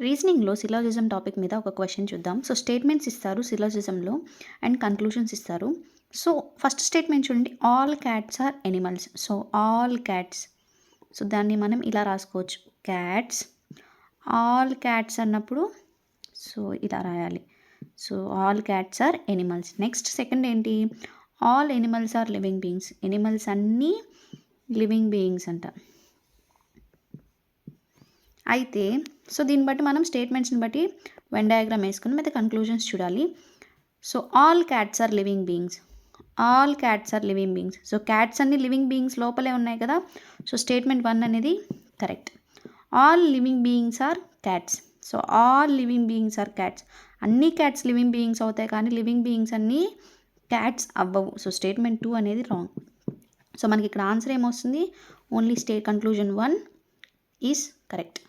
రీజనింగ్లో syllogism topic మీద ఒక question చూద్దాం. సో స్టేట్మెంట్స్ ఇస్తారు సిలాజిజంలో అండ్ కన్క్లూషన్స్ ఇస్తారు. సో ఫస్ట్ స్టేట్మెంట్ చూడండి, all cats are animals. So all cats, so దాన్ని మనం ఇలా రాసుకోవచ్చు, క్యాట్స్, ఆల్ క్యాట్స్ అన్నప్పుడు సో ఇలా రాయాలి. So all cats are animals. Next second ఏంటి, all animals are living beings. Animals అన్నీ లివింగ్ బీయింగ్స్ అంట. అయితే సో దీన్ని బట్టి మనం స్టేట్మెంట్స్ని బట్టి వెన్ డయాగ్రామ్ వేసుకుని మీద కన్క్లూజన్స్ చూడాలి. So all cats are living beings, all cats are living beings. So cats అన్ని లివింగ్ బీయింగ్స్ లోపలే ఉన్నాయి కదా. సో స్టేట్మెంట్ 1 అనేది correct. All living beings are cats. So all living beings are cats. అన్ని cats living beings అవుతాయి కానీ living beings అన్నీ cats అవ్వవు. సో స్టేట్మెంట్ 2 అనేది రాంగ్. సో మనకి ఇక్కడ ఆన్సర్ ఏమొస్తుంది, ఓన్లీ కన్క్లూజన్ 1 ఈజ్ కరెక్ట్.